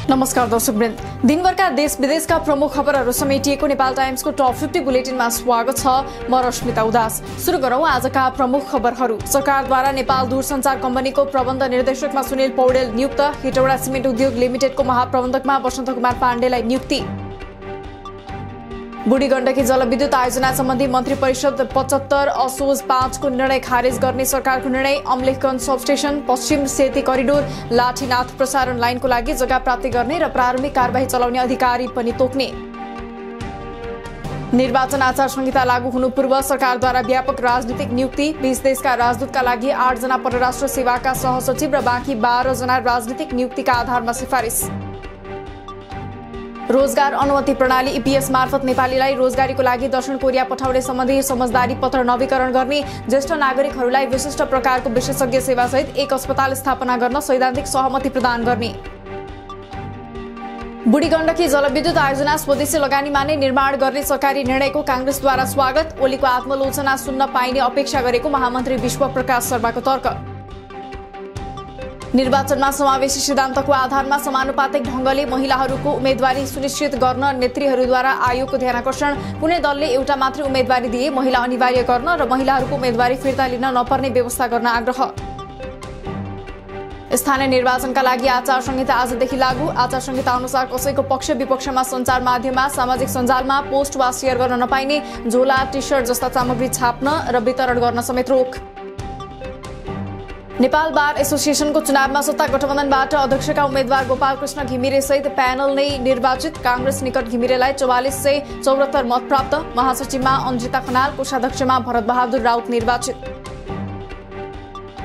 नमस्कार दर्शकवृन्द, दिनभरका देश विदेशका प्रमुख खबरहरू समेटिएको नेपाल टाइम्सको टप 50 बुलेटिनमा स्वागत छ। म रश्मिता उदास। सुरु गरौँ आजका प्रमुख खबरहरू। सरकारद्वारा नेपाल दूरसञ्चार कम्पनीको प्रबन्ध निर्देशकमा सुनिल पौडेल नियुक्त। हेटौडा सिमेन्ट उद्योग लिमिटेडको महाप्रबन्धकमा वसन्त कुमार पाण्डेलाई नियुक्ति। बुढी गण्डकी जलविद्युत आयोजना सम्बन्धी मन्त्री परिषद 75 असोज 5 को निर्णय खारेज गर्ने सरकारको निर्णय। अम्लेखगञ्ज सबस्टेशन, पश्चिम सेती करिडोर, लाठीनाथ प्रसारण लाइनको लागि जग्गा प्राप्ति गर्ने र प्रारम्भिक कार्यवाही चलाउने अधिकारी पनि तोक्ने। निर्वाचन आचार संहिता लागू हुनु पूर्व सरकारद्वारा व्यापक राजनीतिक नियुक्ति। 20 देशका राजदूतका लागि 8 जना परराष्ट्र सेवाका सहसचिव र बाँकी 12 जना राजनीतिक नियुक्तिका आधारमा सिफारिस। रोजगार अनुमति प्रणाली ईपीएस मार्फत नेपालीलाई रोजगारीको लागि दक्षिण कोरिया पठाउने सम्बन्धी समझदारी पत्र नवीकरण गर्ने। ज्येष्ठ नागरिकहरूलाई विशिष्ट प्रकारको विशेषज्ञ सेवासहित एक अस्पताल स्थापना गर्न सैद्धान्तिक सहमति प्रदान गर्ने। बुढी गण्डकी जलविद्युत आयोजना स्वदेशी लगानीमा नै निर्माण गर्ने सरकारी निर्णयको कांग्रेसद्वारा स्वागत। ओलीको आत्मलोचना सुन्न पाइने अपेक्षा गरेको महामन्त्री विश्वप्रकाश शर्माको तर्क। निर्वाचनमा समावेशी सिद्धान्तको आधारमा समानुपातिक ढंगले महिलाहरूको उम्मेदवारी सुनिश्चित गर्न नेत्रीहरूद्वारा आयोगको ध्यानाकर्षण। कुनै दलले एउटा मात्रै उम्मेदवारी दिए महिला अनिवार्य गर्न र महिलाहरूको उम्मेदवारी फिर्ता लिन नपर्ने व्यवस्था गर्न आग्रह। स्थानीय निर्वाचनका लागि आचार संहिता आजदेखि लागू। आचार संहिता अनुसार कसैको पक्ष विपक्षमा सञ्चार माध्यममा सामाजिक सञ्जालमा पोस्ट वा शेयर गर्न नपाइने। झोला, टी शर्ट जस्ता सामग्री छाप्न र वितरण गर्न समेत रोक। नेपाल बार एसोसिएसनको चुनावमा सत्ता गठबन्धनबाट अध्यक्षका उम्मेद्वार गोपाल कृष्ण घिमिरे सहित प्यानल नै निर्वाचित। कांग्रेस निकट घिमिरेलाई 4474 मत प्राप्त। महासचिवमा अन्जिता खनाल, कोषाध्यक्षमा भरत बहादुर राउत निर्वाचित।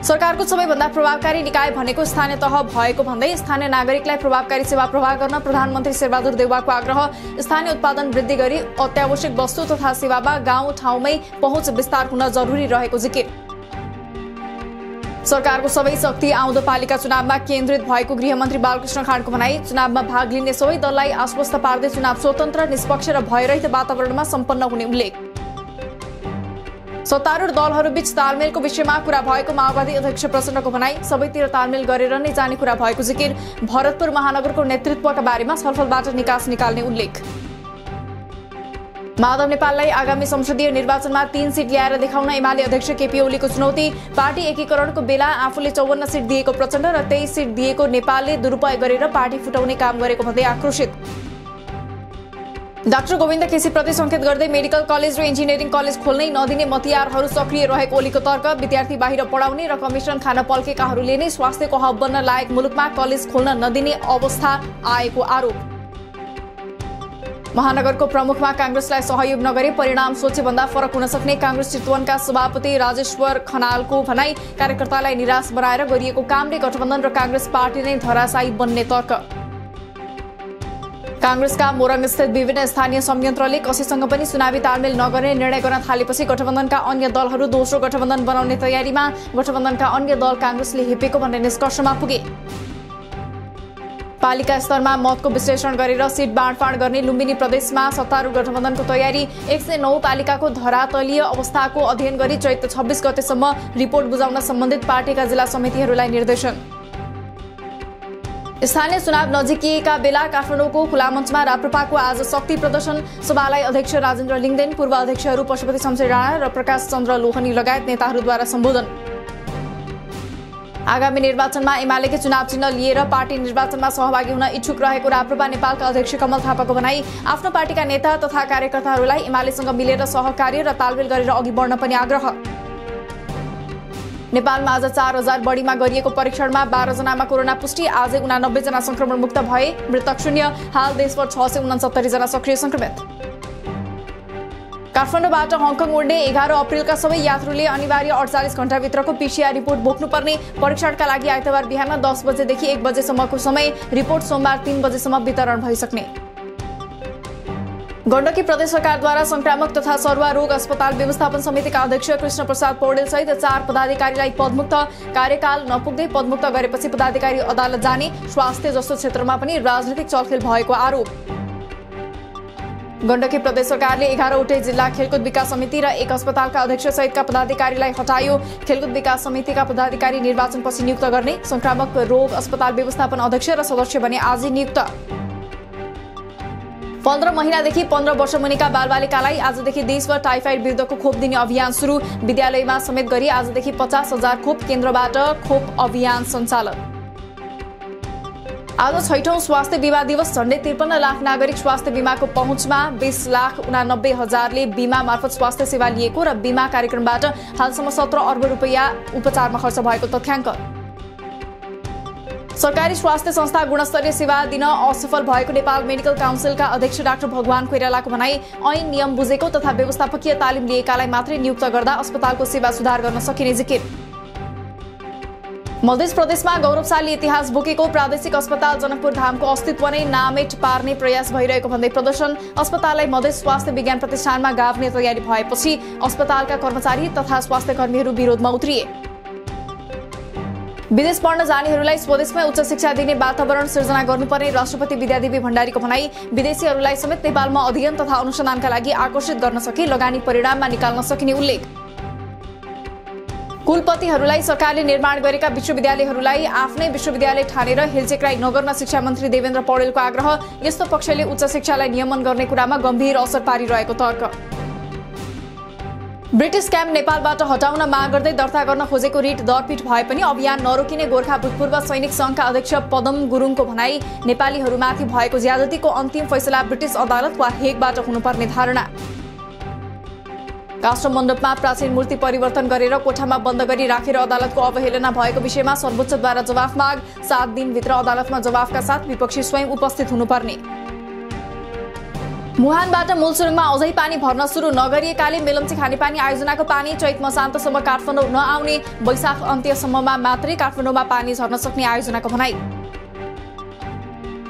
सरकारको सबैभन्दा प्रभावकारी निकाय भनेको स्थानीय तह भएको भन्दै स्थानीय नागरिकलाई प्रभावकारी सेवा प्रवाह गर्न प्रधानमन्त्री शेरबहादुर देउवाको आग्रह। स्थानीय उत्पादन वृद्धि गरी अत्यावश्यक वस्तु तथा सेवामा गाउँ ठाउँमै पहुँच विस्तार हुन जरुरी रहेको जिकिर। सरकारको सबै शक्ति आउँदो पालिका चुनावमा केन्द्रित भएको गृहमन्त्री बालकृष्ण खाँडको भनाई। चुनावमा भाग लिने सबै दललाई आश्वस्त पार्दै चुनाव स्वतन्त्र, निष्पक्ष र भयरहित वातावरणमा सम्पन्न हुने उल्लेख। सत्तारूढ दलहरूबीच तालमेलको विषयमा कुरा भएको माओवादी अध्यक्ष प्रचण्डको भनाई। सबैतिर तालमेल गरेर नै जाने कुरा भएको जिकिर। भरतपुर महानगरको नेतृत्वका बारेमा छलफलबाट निकास निकाल्ने उल्लेख। माधव नेपाललाई आगामी संसदीय निर्वाचनमा 3 सिट ल्याएर देखाउन एमाले अध्यक्ष केपी ओलीको चुनौती। पार्टी एकीकरणको बेला आफूले 54 सिट दिएको प्रचण्ड र 23 सिट दिएको नेपालले दुरुपयोग गरेर पार्टी फुटाउने काम गरेको भन्दै आक्रोशित। डाक्टर गोविन्द केसीप्रति संकेत गर्दै मेडिकल कलेज र इन्जिनियरिङ कलेज खोल्नै नदिने मतियारहरू सक्रिय रहेको ओलीको तर्क। विद्यार्थी बाहिर पढाउने र कमिसन खान पल्केकाहरूले नै स्वास्थ्यको हब बन्न लायक मुलुकमा कलेज खोल्न नदिने अवस्था आएको आरोप। महानगरको प्रमुखमा कांग्रेसलाई सहयोग नगरे परिणाम सोचेभन्दा फरक हुन सक्ने कांग्रेस चितवनका सभापति राजेश्वर खनालको भनाई। कार्यकर्तालाई निराश बनाएर गरिएको कामले गठबन्धन र कांग्रेस पार्टी नै धराशायी बन्ने तर्क। कांग्रेसका मोरङस्थित विभिन्न स्थानीय संयन्त्रले कसैसँग पनि चुनावी तालमेल नगर्ने निर्णय गर्न थालेपछि गठबन्धनका अन्य दलहरू दोस्रो गठबन्धन बनाउने तयारीमा। गठबन्धनका अन्य दल कांग्रेसले हेपेको भन्ने निष्कर्षमा पुगे। पालिका स्तरमा मतको विश्लेषण गरेर सिट बाँडफाँड गर्ने लुम्बिनी प्रदेशमा सत्तारूढ गठबन्धनको तयारी। 109 पालिकाको धरातलीय अवस्थाको अध्ययन गरी चैत्र 26 गतेसम्म रिपोर्ट बुझाउन सम्बन्धित पार्टीका जिल्ला समितिहरूलाई निर्देशन। स्थानीय चुनाव नजिकिएका बेला काठमाडौँको खुला मञ्चमा राप्रपाको आज शक्ति प्रदर्शन। सभालाई अध्यक्ष राजेन्द्र लिङदेन, पूर्व अध्यक्षहरू पशुपति शमशेर राणा र प्रकाश चन्द्र लोहनी लगायत नेताहरूद्वारा सम्बोधन। आगामी निर्वाचनमा एमालेकै चुनाव चिन्ह लिएर पार्टी निर्वाचनमा सहभागी हुन इच्छुक रहेको राप्रपा नेपालका अध्यक्ष कमल थापाको भनाई। आफ्नो पार्टीका नेता तथा कार्यकर्ताहरूलाई एमालेसँग मिलेर सहकार्य र तालमेल गरेर अघि बढ्न पनि आग्रह। नेपालमा आज 4000 बढीमा गरिएको परीक्षणमा 12 जनामा कोरोना पुष्टि। आजै 89 जना संक्रमण मुक्त भए। मृतक शून्य। हाल देशभर 669 जना सक्रिय संक्रमित। काठमाडौँबाट हङकङ उड्ने 11 अप्रिलका सबै यात्रुले अनिवार्य 48 घण्टाभित्रको पीसीआर रिपोर्ट बोक्नुपर्ने। परीक्षणका लागि आइतबार बिहान 10 बजेदेखि 1 बजेसम्मको समय। रिपोर्ट सोमबार 3 बजेसम्म वितरण भइसक्ने। गण्डकी प्रदेश सरकारद्वारा संक्रामक तथा सरुवा रोग अस्पताल व्यवस्थापन समितिका अध्यक्ष कृष्ण प्रसाद पौडेल सहित 4 पदाधिकारीलाई पदमुक्त। कार्यकाल नपुग्दै पदमुक्त गरेपछि पदाधिकारी अदालत जाने। स्वास्थ्य जस्तो क्षेत्रमा पनि राजनीतिक चलखेल भएको आरोप। गण्डकी प्रदेश सरकारले 11वटै जिल्ला खेलकुद विकास समिति र 1 अस्पतालका अध्यक्ष सहितका पदाधिकारीलाई हटायो। खेलकुद विकास समितिका पदाधिकारी निर्वाचनपछि नियुक्त गर्ने। संक्रामक रोग अस्पताल व्यवस्थापन अध्यक्ष र सदस्य भने आजै नियुक्त। 15 महिनादेखि 15 वर्ष मुनिका बालबालिकालाई आजदेखि देशभर टाइफाइड विरुद्धको खोप दिने अभियान सुरु। विद्यालयमा समेत गरी आजदेखि 50,000 खोप केन्द्रबाट खोप अभियान सञ्चालन। आज 6औं स्वास्थ्य बीमा दिवस। झण्डै 53 लाख नागरिक स्वास्थ्य बीमाको पहुँचमा। 20,89,000ले बीमा मार्फत स्वास्थ्य सेवा लिएको र बीमा कार्यक्रमबाट हालसम्म 17 अर्ब रुपैयाँ उपचारमा खर्च भएको तथ्याङ्क। सरकारी स्वास्थ्य संस्था गुणस्तरीय सेवा दिन असफल भएको नेपाल मेडिकल काउन्सिलका अध्यक्ष डाक्टर भगवान कोइरालाको भनाई। ऐन नियम बुझेको तथा व्यवस्थापकीय तालिम लिएकालाई मात्रै नियुक्त गर्दा अस्पतालको सेवा सुधार गर्न सकिने जिकिर। मध्य प्रदेशमा गौरवशाली इतिहास बोकेको प्रादेशिक अस्पताल जनकपुर धामको अस्तित्व नै नामेट पार्ने प्रयास भइरहेको भन्दै प्रदर्शन। अस्पताललाई मधेस स्वास्थ्य विज्ञान प्रतिष्ठानमा गाभ्ने तयारी भएपछि अस्पतालका कर्मचारी तथा स्वास्थ्य कर्मीहरू विरोधमा उत्रिए। विदेश पढ्न जानेहरूलाई स्वदेशमै उच्च शिक्षा दिने वातावरण सिर्जना गर्नुपर्ने राष्ट्रपति विद्यादेवी भण्डारीको भनाई। विदेशीहरूलाई समेत नेपालमा अध्ययन तथा अनुसन्धानका लागि आकर्षित गर्न सके लगानी परिणाममा निकाल्न सकिने उल्लेख। कुलपतिहरूलाई सरकारले निर्माण गरेका विश्वविद्यालयहरूलाई आफ्नै विश्वविद्यालय ठानेर हिलचेक्राइ नगर्न शिक्षा मन्त्री देवेन्द्र पौडेलको आग्रह। यस्तो पक्षले उच्च शिक्षालाई नियमन गर्ने कुरामा गम्भीर असर पारिरहेको तर्क। ब्रिटिश क्याम्प नेपालबाट हटाउन माग गर्दै दर्ता गर्न खोजेको रिट दरपीठ भए पनि अभियान नरोकिने गोर्खा भूतपूर्व सैनिक संघका अध्यक्ष पदम गुरुङको भनाई। नेपालीहरूमाथि भएको ज्यादतीको अन्तिम फैसला ब्रिटिस अदालत वा हेगबाट हुनुपर्ने धारणा। काष्ठमण्डपमा प्राचीन मूर्ति परिवर्तन गरेर कोठामा बन्द गरी राखेर अदालतको अवहेलना भएको विषयमा सर्वोच्चद्वारा जवाफ माग। 7 दिनभित्र अदालतमा जवाफका साथ विपक्षी स्वयं उपस्थित हुनुपर्ने। मुहानबाट मूलसुरुङमा अझै पानी भर्न सुरु नगरिएकाले मेलम्ची खानेपानी आयोजनाको पानी चैत मसान्तसम्म काठमाडौँ नआउने। वैशाख अन्त्यसम्ममा मात्रै काठमाडौँमा पानी झर्न सक्ने आयोजनाको भनाई।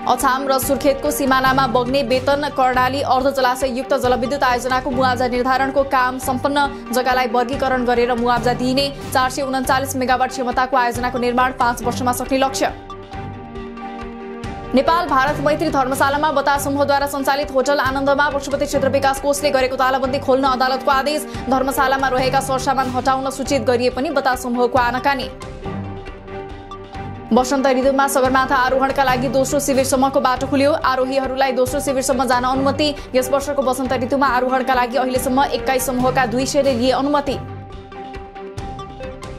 अछाम र सुर्खेतको सिमानामा बग्ने बेतन कर्णाली अर्ध जलाशययुक्त जलविद्युत आयोजनाको मुआवजा निर्धारणको काम सम्पन्न। जग्गालाई वर्गीकरण गरेर मुआवजा दिइने। 439 मेगावाट क्षमताको आयोजनाको निर्माण 5 वर्षमा सक्ने लक्ष्य। नेपाल भारत मैत्री धर्मशालामा बता समूहद्वारा सञ्चालित होटल आनन्दमा पशुपति क्षेत्र विकास कोषले गरेको तालाबन्दी खोल्न अदालतको आदेश। धर्मशालामा रहेका सरसामान हटाउन सूचित गरिए पनि बता समूहको आनाकानी। वसन्त ऋतुमा सगरमाथा आरोहणका लागि दोस्रो शिविरसम्मको बाटो खुल्यो। आरोहीहरूलाई दोस्रो शिविरसम्म जान अनुमति। यस वर्षको वसन्त ऋतुमा आरोहणका लागि अहिलेसम्म 21 समूहका 200 ले लिए अनुमति।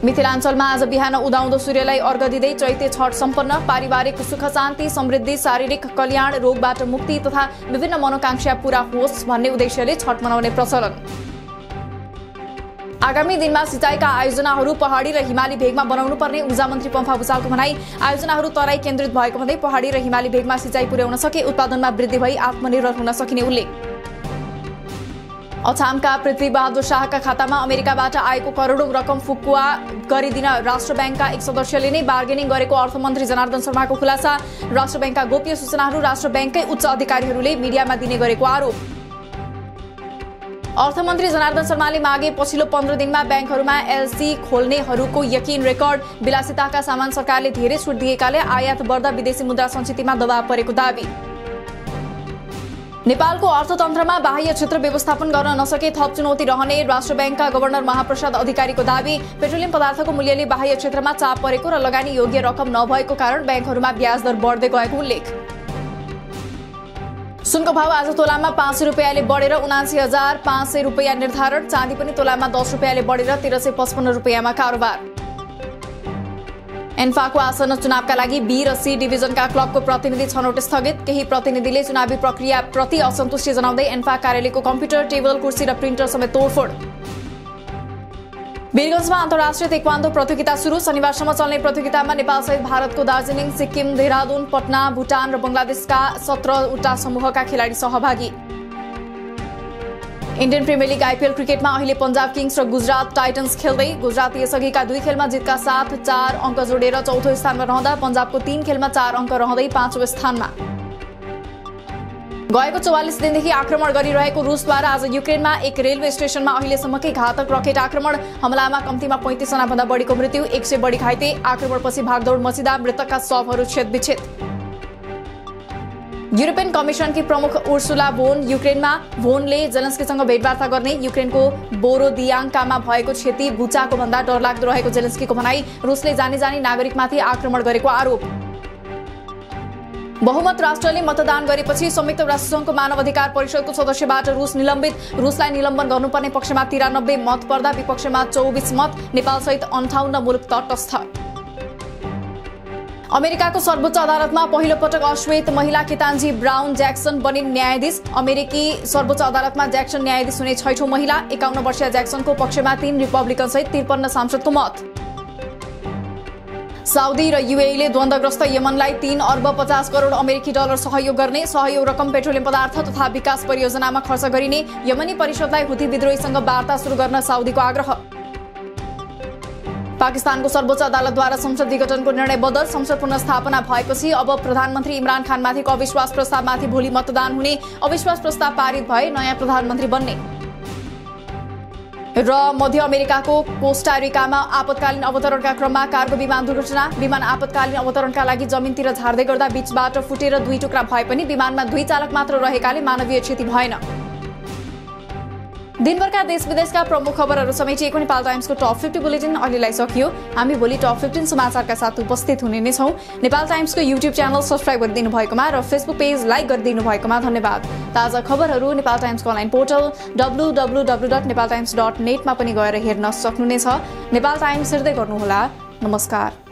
मिथिलाञ्चलमा आज बिहान उदाउँदो सूर्यलाई अर्घ दिँदै चैते छठ सम्पन्न। पारिवारिक सुख शान्ति समृद्धि शारीरिक कल्याण रोगबाट मुक्ति तथा विभिन्न मनोकांक्षा पूरा होस् भन्ने उद्देश्यले छठ मनाउने प्रचलन। आगामी दिनमा सिँचाइका आयोजनाहरू पहाडी र हिमाली भेगमा बनाउनु पर्ने ऊर्जा मन्त्री पम्फा भुसालको भनाई। आयोजनाहरू तराई केन्द्रित भएको भन्दै पहाडी र हिमाली भेगमा सिँचाइ पुर्याउन सके उत्पादनमा वृद्धि भई आत्मनिर्भर हुन सकिने उल्लेख। अछामका पृथ्वी बहादुर शाहका खातामा अमेरिकाबाट आएको करोडौं रकम फुकुवा गरिदिन राष्ट्र ब्याङ्कका एक सदस्यले नै बार्गेनिङ गरेको अर्थमन्त्री जनार्दन शर्माको खुलासा। राष्ट्र ब्याङ्कका गोप्य सूचनाहरू राष्ट्र ब्याङ्ककै उच्च अधिकारीहरूले मिडियामा दिने गरेको आरोप। अर्थमन्त्री जनार्दन शर्माले मागे पछिल्लो 15 दिनमा ब्याङ्कहरूमा एलसी खोल्नेहरूको यकिन रेकर्ड। विलासिताका सामान सरकारले धेरै छुट दिएकाले आयात बढ्दा विदेशी मुद्रा सञ्चितमा दबाव परेको दाबी। नेपालको अर्थतन्त्रमा बाह्य क्षेत्र व्यवस्थापन गर्न नसके थप चुनौती रहने राष्ट्र ब्याङ्कका गभर्नर महाप्रसाद अधिकारीको दाबी। पेट्रोलियम पदार्थको मूल्यले बाह्य क्षेत्रमा चाप परेको र लगानी योग्य रकम नभएको कारण ब्याङ्कहरूमा ब्याज दर बढ्दै गएको उल्लेख। सुनको भाव आज तोलामा 500 रुपैयाँले बढेर 79,500 रुपैयाँ निर्धारण। चाँदी पनि तोलामा 10 रुपैयाँले बढेर 1355 रुपैयाँमा कारोबार। एन्फाको आसन्न चुनावका लागि बी र सी डिभिजनका क्लबको प्रतिनिधि छनौट स्थगित। केही प्रतिनिधिले चुनावी प्रक्रिया प्रति असन्तुष्टि जनाउँदै एन्फा कार्यालयको कम्प्युटर टेबल कुर्सी र प्रिन्टर समेत तोडफोड। वीरगञ्जमा अन्तर्राष्ट्रिय तेक्वान्दो प्रतियोगिता सुरु। शनिबारसम्म चल्ने प्रतियोगितामा नेपालसहित भारतको दार्जिलिङ सिक्किम देहरादून पटना भुटान र बंगलादेशका 17वटा समूहका खेलाडी सहभागी। इन्डियन प्रिमियर लिग आइपिएल क्रिकेटमा अहिले पंजाब किङ्स र गुजरात टाइटन्स खेल्दै। गुजरात यसअघिका 2 खेलमा जितका साथ 4 अङ्क जोडेर चौथो स्थानमा रहँदा पंजाबको 3 खेलमा 4 अङ्क रहँदै 5औं स्थानमा। गएको 44 दिनदेखि आक्रमण गरिरहेको रुसद्वारा आज युक्रेनमा एक रेलवे स्टेशनमा अहिलेसम्मकै घातक रकेट आक्रमण। हमलामा कम्तीमा 35 जना भन्दा बढीको मृत्यु, 100 बढी घाइते। आक्रमणपछि भागदौड मचिँदा मृतकका शवहरू छेदविच्छेद। युरोपियन कमिसनकी प्रमुख उर्सुला भोन युक्रेनमा भोनले जेलेन्स्कीसँग भेटवार्ता गर्ने युक्रेनको बोरोदियांकामा भएको क्षति बुचाको भन्दा डरलाग्दो रहेको जेलेन्स्कीको भनाई रुसले जानी जानी नागरिकमाथि आक्रमण गरेको आरोप बहुमत राष्ट्रले मतदान गरेपछि संयुक्त राष्ट्रसङ्घको मानव अधिकार परिषदको सदस्यबाट रुस निलम्बित रुसलाई निलम्बन गर्नुपर्ने पक्षमा 93 मत पर्दा विपक्षमा 24 मत नेपालसहित 58 मुलुक तटस्थ अमेरिकाको सर्वोच्च अदालतमा पहिलो पटक अश्वेत महिला केतान्जी ब्राउन ज्याक्सन बनिन् न्यायाधीश अमेरिकी सर्वोच्च अदालतमा ज्याक्सन न्यायाधीश हुने 6औं महिला 51 वर्षीय ज्याक्सनको पक्षमा 3 रिपब्लिकन सहित 53 सांसदको मत साउदी र युएईले द्वन्द्वग्रस्त यमनलाई 3 अर्ब 50 करोड अमेरिकी डलर सहयोग गर्ने सहयोग रकम पेट्रोलियम पदार्थ तथा विकास परियोजनामा खर्च गरिने यमनी परिषदलाई हुती विद्रोहीसँग वार्ता सुरु गर्न साउदीको आग्रह पाकिस्तानको सर्वोच्च अदालतद्वारा संसद विघटनको निर्णय बदल संसद पुनर्स्थापना भएपछि अब प्रधानमन्त्री इमरान खानमाथिको अविश्वास प्रस्तावमाथि भोलि मतदान हुने अविश्वास प्रस्ताव पारित भए नयाँ प्रधानमन्त्री बन्ने र मध्य अमेरिकाको कोस्टारिकामा आपतकालीन अवतरणका क्रममा कार्गो विमान दुर्घटना विमान आपतकालीन अवतरणका लागि जमिनतिर झार्दै गर्दा बीचबाट फुटेर 2 टुक्रा भए पनि विमानमा 2 चालक मात्र रहेकाले मानवीय क्षति भएन दिनभरका देश विदेशका प्रमुख खबरहरू समेटिएको नेपाल टाइम्सको टप 50 बुलेटिन अहिलेलाई सकियो हामी भोलि टप 15 समाचारका साथ उपस्थित हुने नै छौं नेपाल टाइम्सको युट्युब च्यानल सब्स्क्राइब गरिदिनु भएकोमा र फेसबुक पेज लाइक गरिदिनु भएकोमा धन्यवाद ताजा खबरहरू नेपाल टाइम्सको अनलाइन पोर्टल www.nepaltimes.net मा पनि गएर हेर्न सक्नुहुनेछ नेपाल टाइम्स हेर्दै गर्नुहोला नमस्कार